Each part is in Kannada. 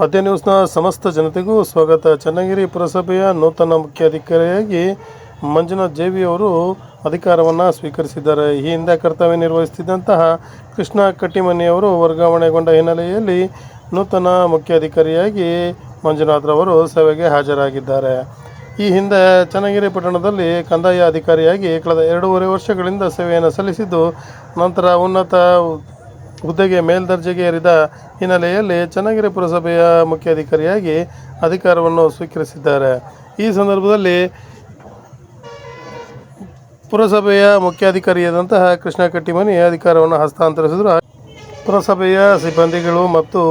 ಆದ್ಯ ನ್ಯೂಸ್ನ ಸಮಸ್ತ ಜನತೆಗೂ ಸ್ವಾಗತ. ಚನ್ನಗಿರಿ ಪುರಸಭೆಯ ನೂತನ ಮುಖ್ಯಾಧಿಕಾರಿಯಾಗಿ ಮಂಜುನಾಥ್ ಜೇವಿ ಅವರು ಅಧಿಕಾರವನ್ನು ಸ್ವೀಕರಿಸಿದ್ದಾರೆ. ಈ ಹಿಂದೆ ಕರ್ತವ್ಯ ನಿರ್ವಹಿಸುತ್ತಿದ್ದಂತಹ ಕೃಷ್ಣ ಕಟ್ಟಿಮನಿಯವರು ವರ್ಗಾವಣೆಗೊಂಡ ಹಿನ್ನೆಲೆಯಲ್ಲಿ ನೂತನ ಮುಖ್ಯಾಧಿಕಾರಿಯಾಗಿ ಮಂಜುನಾಥ್ ರವರು ಸೇವೆಗೆ ಹಾಜರಾಗಿದ್ದಾರೆ. ಈ ಹಿಂದೆ ಚನ್ನಗಿರಿ ಪಟ್ಟಣದಲ್ಲಿ ಕಂದಾಯ ಅಧಿಕಾರಿಯಾಗಿ ಕಳೆದ 2.5 ವರ್ಷಗಳಿಂದ ಸೇವೆಯನ್ನು ಸಲ್ಲಿಸಿದ್ದು, ನಂತರ ಉನ್ನತ ಹುದ್ದೆಗೆ ಮೇಲ್ದರ್ಜೆಗೆ ಏರಿದ ಹಿನ್ನೆಲೆಯಲ್ಲಿ ಚನ್ನಗಿರಿ ಪುರಸಭೆಯ ಮುಖ್ಯಾಧಿಕಾರಿಯಾಗಿ ಅಧಿಕಾರವನ್ನು ಸ್ವೀಕರಿಸಿದ್ದಾರೆ. ಈ ಸಂದರ್ಭದಲ್ಲಿ ಪುರಸಭೆಯ ಮುಖ್ಯಾಧಿಕಾರಿಯಾದಂತಹ ಕೃಷ್ಣ ಕಟ್ಟಿಮನಿ ಅಧಿಕಾರವನ್ನು ಹಸ್ತಾಂತರಿಸಿದರು. ಪುರಸಭೆಯ ಸಿಬ್ಬಂದಿಗಳು ಮತ್ತು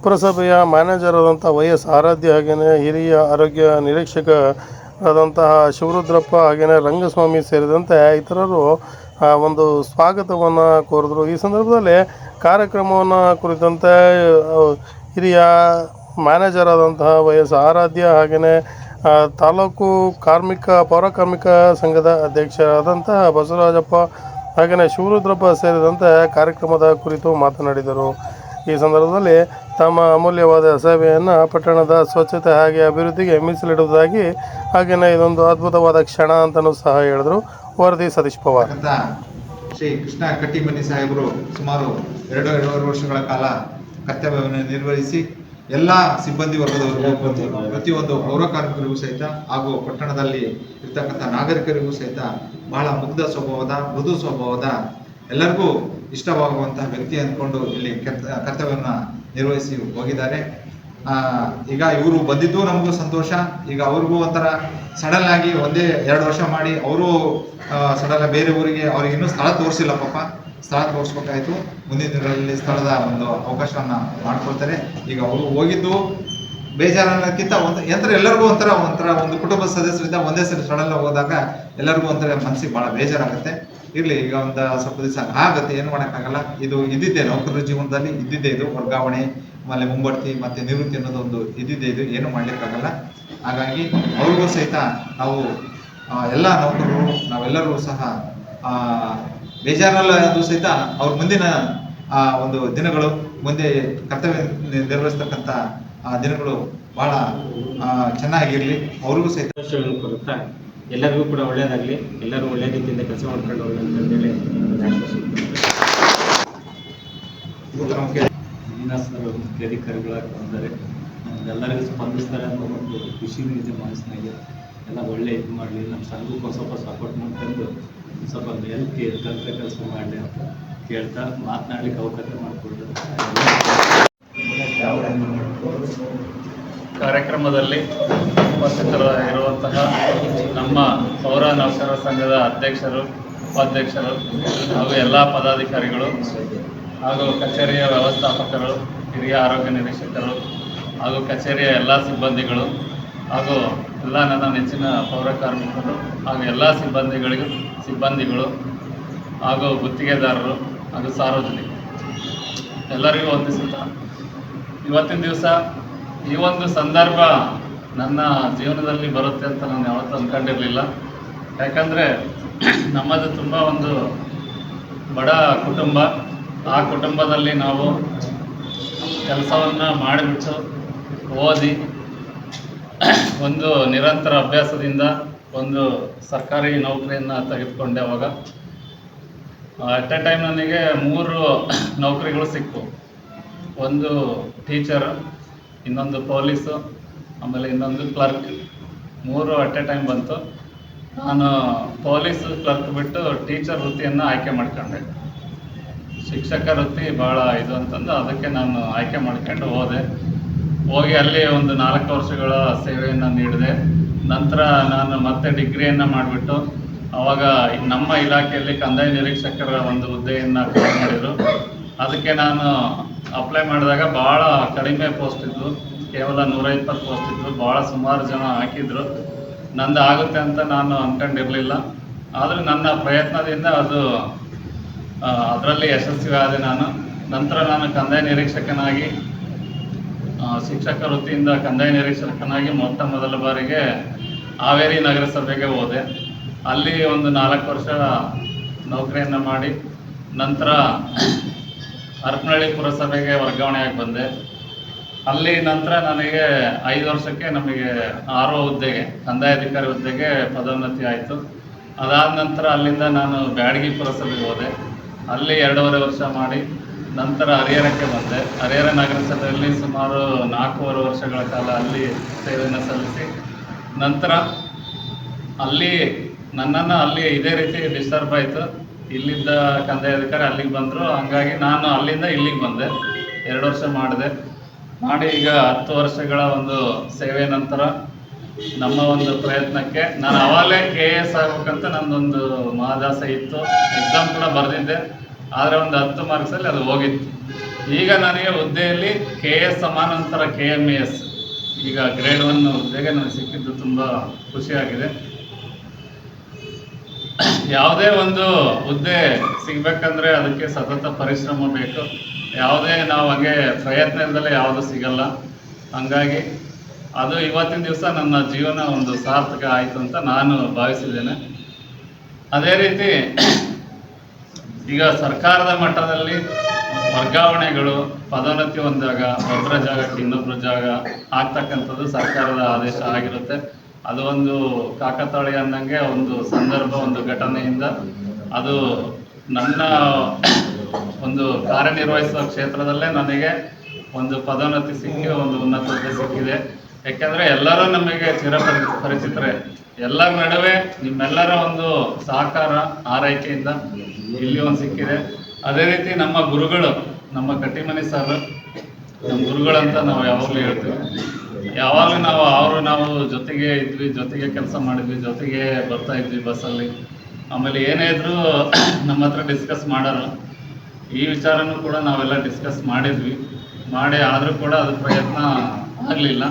ಪುರಸಭೆಯ ಮ್ಯಾನೇಜರ್ ಆದಂಥ ವೈಎಸ್ ಆರಾಧ್ಯ, ಹಾಗೆಯೇ ಹಿರಿಯ ಆರೋಗ್ಯ ನಿರೀಕ್ಷಕರಾದಂತಹ ಶಿವರುದ್ರಪ್ಪ, ಹಾಗೆಯೇ ರಂಗಸ್ವಾಮಿ ಸೇರಿದಂತೆ ಇತರರು ಒಂದು ಸ್ವಾಗತವನ್ನು ಕೋರಿದರು. ಈ ಸಂದರ್ಭದಲ್ಲಿ ಕಾರ್ಯಕ್ರಮವನ್ನು ಕುರಿತಂತೆ ಹಿರಿಯ ಮ್ಯಾನೇಜರ್ ಆದಂತಹ ವೈಎಸ್ ಆರಾಧ್ಯ, ಹಾಗೆಯೇ ತಾಲೂಕು ಪೌರ ಕಾರ್ಮಿಕ ಸಂಘದ ಅಧ್ಯಕ್ಷರಾದಂತಹ ಬಸವರಾಜಪ್ಪ, ಹಾಗೆಯೇ ಶಿವರುದ್ರಪ್ಪ ಸೇರಿದಂತೆ ಕಾರ್ಯಕ್ರಮದ ಕುರಿತು ಮಾತನಾಡಿದರು. ಈ ಸಂದರ್ಭದಲ್ಲಿ ತಮ್ಮ ಅಮೂಲ್ಯವಾದ ಸೇವೆಯನ್ನು ಪಟ್ಟಣದ ಸ್ವಚ್ಛತೆ ಹಾಗೆ ಅಭಿವೃದ್ಧಿಗೆ ಮೀಸಲಿಡುವುದಾಗಿ, ಹಾಗೆಯೇ ಇದೊಂದು ಅದ್ಭುತವಾದ ಕ್ಷಣ ಅಂತಲೂ ಸಹ ಹೇಳಿದರು. ವರದಿ ಸತೀಶ್ ಪವಾರ್. ಶ್ರೀ ಕೃಷ್ಣ ಕಟ್ಟಿಮನಿ ಸಾಹೇಬರು ಸುಮಾರು 2.5 ವರ್ಷಗಳ ಕಾಲ ಕರ್ತವ್ಯವನ್ನು ನಿರ್ವಹಿಸಿ ಎಲ್ಲ ಸಿಬ್ಬಂದಿ ವರ್ಗದವರಿಗೂ, ಪ್ರತಿಯೊಂದು ಪೌರ ಕಾರ್ಮಿಕರಿಗೂ ಸಹಿತ ಹಾಗೂ ಪಟ್ಟಣದಲ್ಲಿ ಇರ್ತಕ್ಕಂಥ ನಾಗರಿಕರಿಗೂ ಸಹಿತ ಬಹಳ ಮುಗ್ಧ ಸ್ವಭಾವದ, ಮೃದು ಸ್ವಭಾವದ, ಎಲ್ಲರಿಗೂ ಇಷ್ಟವಾಗುವಂತಹ ವ್ಯಕ್ತಿ ಅಂದ್ಕೊಂಡು ಇಲ್ಲಿ ಕರ್ತವ್ಯವನ್ನು ನಿರ್ವಹಿಸಿ ಹೋಗಿದ್ದಾರೆ. ಈಗ ಇವರು ಬಂದಿದ್ದು ನಮಗೂ ಸಂತೋಷ. ಈಗ ಅವ್ರಿಗೂ ಒಂಥರ ಸಡನ್ ಆಗಿ 1-2 ವರ್ಷ ಮಾಡಿ ಅವರು ಸಡನ್ ಬೇರೆ ಊರಿಗೆ, ಅವ್ರಿಗೆ ಇನ್ನೂ ಸ್ಥಳ ತೋರಿಸಿಲ್ಲ, ಪಾಪ ಸ್ಥಳ ತೋರಿಸ್ಬೇಕಾಯ್ತು. ಮುಂದಿನ ದಿನಗಳಲ್ಲಿ ಸ್ಥಳದ ಒಂದು ಅವಕಾಶವನ್ನ ಮಾಡ್ಕೊಳ್ತಾರೆ. ಈಗ ಅವರು ಹೋಗಿದ್ದು ಬೇಜಾರಕ್ಕಿಂತ ಎಲ್ಲರಿಗೂ ಒಂಥರ ಒಂದು ಕುಟುಂಬ ಸದಸ್ಯರಿಂದ ಒಂದೇ ಸರಿ ಸಡನ್ ಹೋದಾಗ ಎಲ್ಲರಿಗೂ ಒಂಥರ ಮನಸ್ಸಿಗೆ ಬಹಳ ಬೇಜಾರಾಗುತ್ತೆ. ಇರ್ಲಿ, ಈಗ ಒಂದು ಸ್ವಲ್ಪ ದಿವಸ ಆಗುತ್ತೆ, ಏನು ಮಾಡೋಕ್ಕಾಗಲ್ಲ. ಇದು ಇದ್ದಿದ್ದೆ ನೌಕರರ ಜೀವನದಲ್ಲಿ ಇದ್ದಿದ್ದೆ, ಇದು ವರ್ಗಾವಣೆ ಆಮೇಲೆ ಮುಂಬಡ್ತಿ ಮತ್ತೆ ನಿವೃತ್ತಿ ಅನ್ನೋದೊಂದು ಇದ್ದಿದ್ದೆ, ಇದು ಏನು ಮಾಡ್ಲಿಕ್ಕಾಗಲ್ಲ. ಹಾಗಾಗಿ ಅವ್ರಿಗೂ ಸಹಿತ ನಾವು ಎಲ್ಲ ನೌಕರರು ನಾವೆಲ್ಲರೂ ಸಹ ಬೇಜಾರಲ್ಲೂ ಸಹಿತ ಅವ್ರ ಮುಂದಿನ ಒಂದು ದಿನಗಳು, ಮುಂದೆ ಕರ್ತವ್ಯ ನಿರ್ವಹಿಸ್ತಕ್ಕಂಥ ದಿನಗಳು ಬಹಳ ಚೆನ್ನಾಗಿರ್ಲಿ. ಅವ್ರಿಗೂ ಸಹಿತ ಕೊಡುತ್ತಾ ಎಲ್ಲರಿಗೂ ಕೂಡ ಒಳ್ಳೆಯದಾಗಲಿ, ಎಲ್ಲರೂ ಒಳ್ಳೆ ರೀತಿಯಿಂದ ಕೆಲಸ ಮಾಡ್ಕೊಂಡು ಹೋಗಿ ಅಂತಂದೇಳಿ ಮುಖ್ಯಾಧಿಕಾರಿಗಳಾಗಿ ಬಂದರೆ ಎಲ್ಲರಿಗೂ ಸ್ಪಂದಿಸ್ತಾರೆ ಅನ್ನೋ ಒಂದು ಖುಷಿ ಇದೆ ಮನಸ್ಸಿನಾಗೆ. ಎಲ್ಲ ಒಳ್ಳೆ ಇದು ಮಾಡಲಿ, ನಮ್ಮ ಸಂಘಕ್ಕೂ ಸ್ವಲ್ಪ ಸಪೋರ್ಟ್ ಮಾಡ್ಕೊಂಡು ಸ್ವಲ್ಪ ಹೆಲ್ಪ್ ತಂತ್ರ ಕೆಲಸ ಮಾಡಲಿ ಅಂತ ಕೇಳ್ತಾ ಮಾತನಾಡ್ಲಿಕ್ಕೆ ಅವಕಾಶ ಮಾಡಿಕೊಡ್ತಾರೆ. ಕಾರ್ಯಕ್ರಮದಲ್ಲಿ ಉಪಸ್ಥಿತರಿರುವಂತಹ ನಮ್ಮ ಪೌರ ನೌಕರರ ಸಂಘದ ಅಧ್ಯಕ್ಷರು, ಉಪಾಧ್ಯಕ್ಷರು ಹಾಗೂ ಎಲ್ಲ ಪದಾಧಿಕಾರಿಗಳು ಹಾಗೂ ಕಚೇರಿಯ ವ್ಯವಸ್ಥಾಪಕರು, ಹಿರಿಯ ಆರೋಗ್ಯ ನಿರೀಕ್ಷಕರು ಹಾಗೂ ಕಚೇರಿಯ ಎಲ್ಲ ಸಿಬ್ಬಂದಿಗಳು ಹಾಗೂ ಎಲ್ಲ ನನ್ನ ನೆಚ್ಚಿನ ಪೌರ ಕಾರ್ಮಿಕರು ಹಾಗೂ ಎಲ್ಲ ಸಿಬ್ಬಂದಿಗಳು ಹಾಗೂ ಗುತ್ತಿಗೆದಾರರು ಹಾಗೂ ಸಾರ್ವಜನಿಕರು ಎಲ್ಲರಿಗೂ ವಂದಿಸುತ್ತಾ, ಇವತ್ತಿನ ದಿವಸ ಈ ಒಂದು ಸಂದರ್ಭ ನನ್ನ ಜೀವನದಲ್ಲಿ ಬರುತ್ತೆ ಅಂತ ನಾನು ಯಾವತ್ತೂ ಅಂದ್ಕೊಂಡಿರಲಿಲ್ಲ. ಯಾಕಂದರೆ ನಮ್ಮದು ತುಂಬ ಒಂದು ಬಡ ಕುಟುಂಬ. ಆ ಕುಟುಂಬದಲ್ಲಿ ನಾವು ಕೆಲಸವನ್ನು ಮಾಡಿಬಿಟ್ಟು ಓದಿ ಒಂದು ನಿರಂತರ ಅಭ್ಯಾಸದಿಂದ ಒಂದು ಸರ್ಕಾರಿ ನೌಕರಿಯನ್ನು ತೆಗೆದುಕೊಂಡೆ. ಅವಾಗ ಅಟ್ ಎ ಟೈಮ್ ನನಗೆ 3 ನೌಕರಿಗಳು ಸಿಕ್ಕು. ಒಂದು ಟೀಚರ್, ಇನ್ನೊಂದು ಪೊಲೀಸು, ಆಮೇಲೆ ಇನ್ನೊಂದು ಕ್ಲರ್ಕ್. 3 ಅಟ್ ಎ ಟೈಮ್ ಬಂತು. ನಾನು ಪೊಲೀಸ್ ಕ್ಲರ್ಕ್ ಬಿಟ್ಟು ಟೀಚರ್ ವೃತ್ತಿಯನ್ನು ಆಯ್ಕೆ ಮಾಡ್ಕೊಂಡೆ. ಶಿಕ್ಷಕ ವೃತ್ತಿ ಭಾಳ ಇದು ಅಂತಂದು ಅದಕ್ಕೆ ನಾನು ಆಯ್ಕೆ ಮಾಡ್ಕೊಂಡು ಹೋಗಿ ಅಲ್ಲಿ ಒಂದು 4 ವರ್ಷಗಳ ಸೇವೆಯನ್ನು ನೀಡಿದೆ. ನಂತರ ನಾನು ಮತ್ತೆ ಡಿಗ್ರಿಯನ್ನು ಮಾಡಿಬಿಟ್ಟು ಆವಾಗ ನಮ್ಮ ಇಲಾಖೆಯಲ್ಲಿ ಕಂದಾಯ ನಿರೀಕ್ಷಕರ ಒಂದು ಹುದ್ದೆಯನ್ನು ಕಾಲ್ ಮಾಡಿದರು. ಅದಕ್ಕೆ ನಾನು ಅಪ್ಲೈ ಮಾಡಿದಾಗ ಭಾಳ ಕಡಿಮೆ ಪೋಸ್ಟ್ ಇದ್ದು, ಕೇವಲ 120 ಪೋಸ್ಟ್ ಇದ್ದು. ಭಾಳ ಸುಮಾರು ಜನ ಹಾಕಿದ್ರು. ನಂದು ಆಗುತ್ತೆ ಅಂತ ನಾನು ಅಂದ್ಕೊಂಡಿರಲಿಲ್ಲ. ಆದರೂ ನನ್ನ ಪ್ರಯತ್ನದಿಂದ ಅದರಲ್ಲಿ ಯಶಸ್ವಿ ಆದೆ ನಾನು. ನಂತರ ನಾನು ಕಂದಾಯ ನಿರೀಕ್ಷಕನಾಗಿ, ಶಿಕ್ಷಕ ವೃತ್ತಿಯಿಂದ ಕಂದಾಯ ನಿರೀಕ್ಷಕನಾಗಿ ಮೊದಲ ಬಾರಿಗೆ ಹಾವೇರಿ ನಗರಸಭೆಗೆ ಹೋದೆ. ಅಲ್ಲಿ ಒಂದು 4 ವರ್ಷ ನೌಕರಿಯನ್ನು ಮಾಡಿ ನಂತರ ಹರಪನಹಳ್ಳಿ ಪುರಸಭೆಗೆ ವರ್ಗಾವಣೆಯಾಗಿ ಬಂದೆ. ಅಲ್ಲಿ ನಂತರ ನನಗೆ 5 ವರ್ಷಕ್ಕೆ ನಮಗೆ RO ಹುದ್ದೆಗೆ, ಕಂದಾಯಾಧಿಕಾರಿ ಹುದ್ದೆಗೆ ಪದೋನ್ನತಿ ಆಯಿತು. ಅದಾದ ನಂತರ ಅಲ್ಲಿಂದ ನಾನು ಬ್ಯಾಡಗಿ ಪುರಸಭೆಗೆ ಹೋದೆ. ಅಲ್ಲಿ 2.5 ವರ್ಷ ಮಾಡಿ ನಂತರ ಹರಿಹರಕ್ಕೆ ಬಂದೆ. ಹರಿಹರ ನಗರಸಭೆಯಲ್ಲಿ ಸುಮಾರು 4.5 ವರ್ಷಗಳ ಕಾಲ ಅಲ್ಲಿ ಸೇವೆಯನ್ನು ಸಲ್ಲಿಸಿ ನಂತರ ಅಲ್ಲಿ ನನ್ನನ್ನು ಅಲ್ಲಿ ಇದೇ ರೀತಿ ಡಿಸ್ಟರ್ಬ್ ಆಯಿತು. ಇಲ್ಲಿದ್ದ ಕಂದಾಯಾಧಿಕಾರಿ ಅಲ್ಲಿಗೆ ಬಂದರು. ಹಂಗಾಗಿ ನಾನು ಅಲ್ಲಿಂದ ಇಲ್ಲಿಗೆ ಬಂದೆ. 2 ವರ್ಷ ಮಾಡಿ ಈಗ 10 ವರ್ಷಗಳ ಒಂದು ಸೇವೆ ನಂತರ ನಮ್ಮ ಒಂದು ಪ್ರಯತ್ನಕ್ಕೆ ನಾನು ಅವಾಗಲೇ KS ಆಗ್ಬೇಕಂತ ನನ್ನೊಂದು ಮಹದಾಸೆ ಇತ್ತು. ಎಕ್ಸಾಮ್ ಕೂಡ ಬರೆದಿದ್ದೆ, ಆದರೆ ಒಂದು 10 ಮಾರ್ಕ್ಸಲ್ಲಿ ಅದು ಹೋಗಿತ್ತು. ಈಗ ನನಗೆ ಹುದ್ದೆಯಲ್ಲಿ KS ಸಮಾನಾಂತರ KMAS ಈಗ ಗ್ರೇಡ್ 1 ಹುದ್ದೆಗೆ ನನಗೆ ಸಿಕ್ಕಿದ್ದು ತುಂಬ ಖುಷಿಯಾಗಿದೆ. ಯಾವುದೇ ಒಂದು ಹುದ್ದೆ ಸಿಗಬೇಕಂದ್ರೆ ಅದಕ್ಕೆ ಸತತ ಪರಿಶ್ರಮ ಬೇಕು. ಯಾವುದೇ ನಾವು ಹಾಗೆ ಪ್ರಯತ್ನ ಇಲ್ಲದಲ್ಲೇ ಯಾವುದು ಸಿಗಲ್ಲ. ಹಂಗಾಗಿ ಅದು ಇವತ್ತಿನ ದಿವಸ ನನ್ನ ಜೀವನ ಒಂದು ಸಾರ್ಥಕ ಆಯಿತು ಅಂತ ನಾನು ಭಾವಿಸಿದ್ದೇನೆ. ಅದೇ ರೀತಿ ಈಗ ಸರ್ಕಾರದ ಮಟ್ಟದಲ್ಲಿ ವರ್ಗಾವಣೆಗಳು, ಪದೋನ್ನತಿ ಹೊಂದಾಗ ಒಬ್ಬರ ಜಾಗಕ್ಕೆ ಇನ್ನೊಬ್ಬರ ಜಾಗ ಆಗ್ತಕ್ಕಂಥದ್ದು ಸರ್ಕಾರದ ಆದೇಶ ಆಗಿರುತ್ತೆ. ಅದು ಒಂದು ಕಾಕತಾಳೀಯ ಅನ್ನಂಗೆ ಒಂದು ಸಂದರ್ಭ, ಒಂದು ಘಟನೆಯಿಂದ ಅದು ನನ್ನ ಒಂದು ಕಾರ್ಯನಿರ್ವಹಿಸುವ ಕ್ಷೇತ್ರದಲ್ಲೇ ನನಗೆ ಒಂದು ಪದೋನ್ನತಿ ಸಿಕ್ಕಿ ಒಂದು ಉನ್ನತ ಹುದ್ದೆ ಸಿಕ್ಕಿದೆ. ಯಾಕೆಂದರೆ ಎಲ್ಲರೂ ನಮಗೆ ಪರಿಚಿತರೇ. ಎಲ್ಲರ ನಡುವೆ ನಿಮ್ಮೆಲ್ಲರ ಒಂದು ಸಹಕಾರ, ಆರೈಕೆಯಿಂದ ಇಲ್ಲಿ ಒಂದು ಸಿಕ್ಕಿದೆ. ಅದೇ ರೀತಿ ನಮ್ಮ ಗುರುಗಳು, ನಮ್ಮ ಕಟ್ಟಿಮನಿ ಸರ್ ನಮ್ಮ ಗುರುಗಳಂತ ನಾವು ಯಾವಾಗಲೂ ಹೇಳ್ತೀವಿ. ಯಾವಾಗಲೂ ನಾವು ಜೊತೆಗೆ ಇದ್ವಿ, ಜೊತೆಗೆ ಕೆಲಸ ಮಾಡಿದ್ವಿ, ಜೊತೆಗೆ ಬರ್ತಾ ಇದ್ವಿ ಬಸ್ಸಲ್ಲಿ. ಆಮೇಲೆ ಏನೇ ಇದ್ರೂ ನಮ್ಮ ಹತ್ರ ಡಿಸ್ಕಸ್ ಮಾಡೋರು. ಈ ವಿಚಾರನೂ ಕೂಡ ನಾವೆಲ್ಲ ಡಿಸ್ಕಸ್ ಮಾಡಿ ಆದರೂ ಕೂಡ ಅದು ಪ್ರಯತ್ನ ಆಗಲಿಲ್ಲ.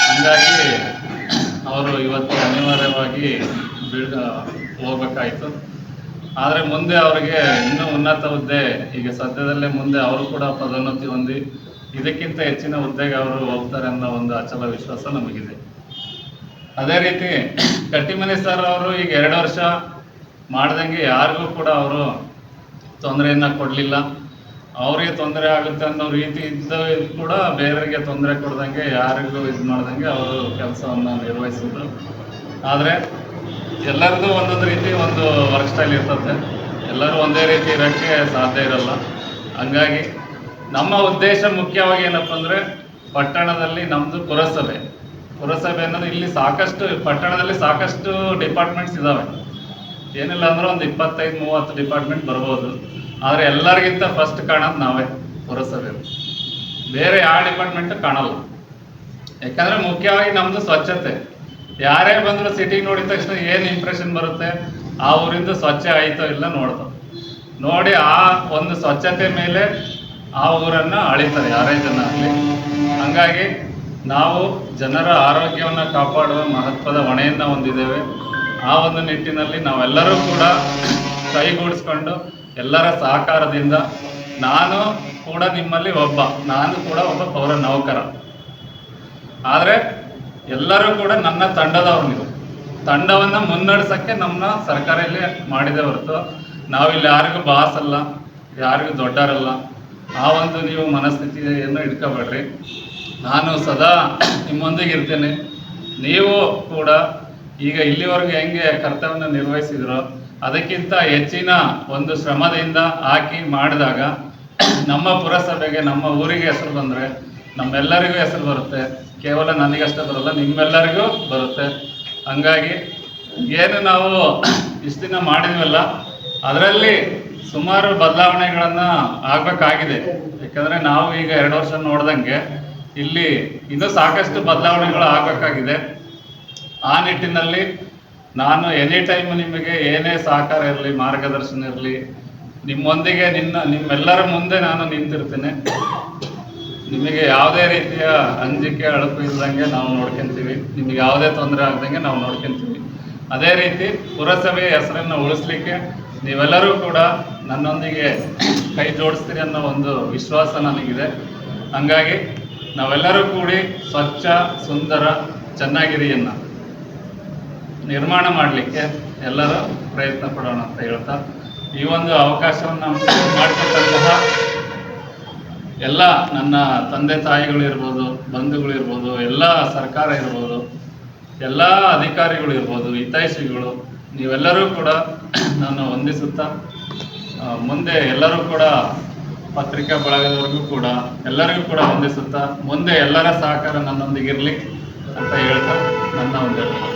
ಹಂಗಾಗಿ ಅವರು ಇವತ್ತು ಅನಿವಾರ್ಯವಾಗಿ ಹೋಗ್ಬೇಕಾಯಿತು. ಆದರೆ ಮುಂದೆ ಅವರಿಗೆ ಇನ್ನೂ ಉನ್ನತ ಹುದ್ದೆ, ಈಗ ಸದ್ಯದಲ್ಲೇ ಮುಂದೆ ಅವರು ಕೂಡ ಪದೋನ್ನತಿ ಹೊಂದಿ ಇದಕ್ಕಿಂತ ಹೆಚ್ಚಿನ ಹುದ್ದೆಗೆ ಅವರು ಹೋಗ್ತಾರೆ ಅನ್ನೋ ಒಂದು ಅಚಲ ವಿಶ್ವಾಸ ನಮಗಿದೆ. ಅದೇ ರೀತಿ ಕಟ್ಟಿಮನಿ ಸರ್ ಅವರು ಈಗ 2 ವರ್ಷ ಮಾಡ್ದಂಗೆ ಯಾರಿಗೂ ಕೂಡ ಅವರು ತೊಂದರೆಯನ್ನು ಕೊಡಲಿಲ್ಲ. ಅವರಿಗೆ ತೊಂದರೆ ಆಗುತ್ತೆ ಅನ್ನೋ ರೀತಿ ಇದ್ದ ಕೂಡ ಬೇರೆಯವರಿಗೆ ತೊಂದರೆ ಕೊಡ್ದಂಗೆ, ಯಾರಿಗೂ ಇದು ಮಾಡ್ದಂಗೆ ಅವರು ಕೆಲಸವನ್ನು ನಿರ್ವಹಿಸಿದ್ರು. ಆದರೆ ಎಲ್ಲರದ್ದು ಒಂದೊಂದು ರೀತಿ ಒಂದು ವರ್ಕ್ ಸ್ಟೈಲ್ ಇರ್ತದೆ. ಎಲ್ಲರೂ ಒಂದೇ ರೀತಿ ಇರೋಕ್ಕೆ ಸಾಧ್ಯ ಇರಲ್ಲ. ಹಂಗಾಗಿ ನಮ್ಮ ಉದ್ದೇಶ ಮುಖ್ಯವಾಗಿ ಏನಪ್ಪ ಅಂದರೆ, ಪಟ್ಟಣದಲ್ಲಿ ನಮ್ಮದು ಪುರಸಭೆ ಅನ್ನೋದು ಇಲ್ಲಿ ಪಟ್ಟಣದಲ್ಲಿ ಸಾಕಷ್ಟು ಡಿಪಾರ್ಟ್ಮೆಂಟ್ಸ್ ಇದ್ದಾವೆ. ಏನಿಲ್ಲ ಅಂದ್ರೆ ಒಂದು 25-30 ಡಿಪಾರ್ಟ್ಮೆಂಟ್ ಬರ್ಬೋದು. ಆದರೆ ಎಲ್ಲರಿಗಿಂತ ಫಸ್ಟ್ ಕಾಣೋದು ನಾವೇ, ಪುರಸಭೆ. ಬೇರೆ ಯಾವ ಡಿಪಾರ್ಟ್ಮೆಂಟು ಕಾಣಲ್ಲ. ಯಾಕಂದರೆ ಮುಖ್ಯವಾಗಿ ನಮ್ಮದು ಸ್ವಚ್ಛತೆ. ಯಾರೇ ಬಂದರೂ ಸಿಟಿಗೆ ನೋಡಿದ ತಕ್ಷಣ ಏನು ಇಂಪ್ರೆಷನ್ ಬರುತ್ತೆ, ಆ ಊರಿಂದ ಸ್ವಚ್ಛ ಆಯಿತೋ ಇಲ್ಲ ನೋಡಿ ಆ ಒಂದು ಸ್ವಚ್ಛತೆ ಮೇಲೆ ಆ ಊರನ್ನು ಅಳಿತಾರೆ ಯಾರೇ ಜನ ಆಗಲಿ. ಹಂಗಾಗಿ ನಾವು ಜನರ ಆರೋಗ್ಯವನ್ನು ಕಾಪಾಡುವ ಮಹತ್ವದ ಹೊಣೆಯನ್ನು ಹೊಂದಿದ್ದೇವೆ. ಆ ಒಂದು ನಿಟ್ಟಿನಲ್ಲಿ ನಾವೆಲ್ಲರೂ ಕೂಡ ಕೈಗೂಡಿಸ್ಕೊಂಡು ಎಲ್ಲರ ಸಹಕಾರದಿಂದ ನಾನು ಕೂಡ ನಿಮ್ಮಲ್ಲಿ ನಾನು ಕೂಡ ಒಬ್ಬ ಪೌರ ನೌಕರ. ಆದರೆ ಎಲ್ಲರೂ ಕೂಡ ನನ್ನ ತಂಡದವ್ರು. ನೀವು ತಂಡವನ್ನು ಮುನ್ನಡೆಸೋಕ್ಕೆ ನಮ್ಮನ್ನ ಸರ್ಕಾರ ಇಲ್ಲಿ ಮಾಡಿದೆ ಹೊರತು ನಾವಿಲ್ಲಿ ಯಾರಿಗೂ ಬಾಸ್ ಅಲ್ಲ, ಯಾರಿಗೂ ದೊಡ್ಡರಲ್ಲ. ಆ ಒಂದು ನೀವು ಮನಸ್ಥಿತಿಯನ್ನು ಇಟ್ಕೋಬೇಡ್ರಿ. ನಾನು ಸದಾ ನಿಮ್ಮೊಂದಿಗೆ ಇರ್ತೇನೆ. ನೀವು ಕೂಡ ಈಗ ಇಲ್ಲಿವರೆಗೂ ಹೆಂಗೆ ಕರ್ತವ್ಯವನ್ನು ನಿರ್ವಹಿಸಿದ್ರೋ ಅದಕ್ಕಿಂತ ಹೆಚ್ಚಿನ ಒಂದು ಶ್ರಮದಿಂದ ಹಾಕಿ ಮಾಡಿದಾಗ ನಮ್ಮ ಪುರಸಭೆಗೆ, ನಮ್ಮ ಊರಿಗೆ ಹೆಸರು ಬಂದರೆ ನಮ್ಮೆಲ್ಲರಿಗೂ ಹೆಸರು ಬರುತ್ತೆ. ಕೇವಲ ನನಗಷ್ಟೇ ಬರಲ್ಲ, ನಿಮ್ಮೆಲ್ಲರಿಗೂ ಬರುತ್ತೆ. ಹಂಗಾಗಿ ಏನು ನಾವು ಇಷ್ಟು ದಿನ ಮಾಡಿದ್ವಲ್ಲ, ಅದರಲ್ಲಿ ಸುಮಾರು ಬದಲಾವಣೆಗಳನ್ನು ಆಗಬೇಕಾಗಿದೆ. ಯಾಕಂದರೆ ನಾವು ಈಗ 2 ವರ್ಷ ನೋಡ್ದಂಗೆ ಇಲ್ಲಿ ಇನ್ನೂ ಸಾಕಷ್ಟು ಬದಲಾವಣೆಗಳು ಆಗಬೇಕಾಗಿದೆ. ಆ ನಿಟ್ಟಿನಲ್ಲಿ ನಾನು ಎನಿ ಟೈಮ್ ನಿಮಗೆ ಏನೇ ಸಹಕಾರ ಇರಲಿ, ಮಾರ್ಗದರ್ಶನ ಇರಲಿ, ನಿಮ್ಮೊಂದಿಗೆ ನಿಮ್ಮೆಲ್ಲರ ಮುಂದೆ ನಾನು ನಿಂತಿರ್ತೇನೆ. ನಿಮಗೆ ಯಾವುದೇ ರೀತಿಯ ಅಂಜಿಕೆ ಅಳುಕು ಇಲ್ದಂಗೆ ನಾವು ನೋಡ್ಕೊತೀವಿ. ನಿಮಗೆ ಯಾವುದೇ ತೊಂದರೆ ಆಗ್ದಂಗೆ ನಾವು ನೋಡ್ಕೊತೀವಿ. ಅದೇ ರೀತಿ ಪುರಸಭೆಯ ಹೆಸರನ್ನು ಉಳಿಸ್ಲಿಕ್ಕೆ ನೀವೆಲ್ಲರೂ ಕೂಡ ನನ್ನೊಂದಿಗೆ ಕೈ ಜೋಡಿಸ್ತೀರಿ ಅನ್ನೋ ಒಂದು ವಿಶ್ವಾಸ ನನಗಿದೆ. ಹಂಗಾಗಿ ನಾವೆಲ್ಲರೂ ಕೂಡಿ ಸ್ವಚ್ಛ, ಸುಂದರ, ಚೆನ್ನಾಗಿರಿಯನ್ನು ನಿರ್ಮಾಣ ಮಾಡಲಿಕ್ಕೆ ಎಲ್ಲರೂ ಪ್ರಯತ್ನ ಪಡೋಣ ಅಂತ ಹೇಳ್ತಾ, ಈ ಒಂದು ಅವಕಾಶವನ್ನು ಮಾಡಿಕೊಟ್ಟಂತಹ ಎಲ್ಲ ನನ್ನ ತಂದೆ ತಾಯಿಗಳಿರ್ಬೋದು, ಬಂಧುಗಳಿರ್ಬೋದು, ಎಲ್ಲ ಸರ್ಕಾರ ಇರ್ಬೋದು, ಎಲ್ಲ ಅಧಿಕಾರಿಗಳು ಇರ್ಬೋದು, ಹಿತೈಷಿಗಳು, ನೀವೆಲ್ಲರೂ ಕೂಡ ನಾನು ವಂದಿಸುತ್ತಾ ಮುಂದೆ ಎಲ್ಲರೂ ಕೂಡ ಪತ್ರಿಕಾ ಬಳಗದವರೆಗೂ ಕೂಡ ಎಲ್ಲರಿಗೂ ಕೂಡ ವಂದಿಸುತ್ತಾ ಮುಂದೆ ಎಲ್ಲರ ಸಹಕಾರ ನನ್ನೊಂದಿಗಿರಲಿ ಅಂತ ಹೇಳ್ತಾ ನನ್ನ ಒಂದು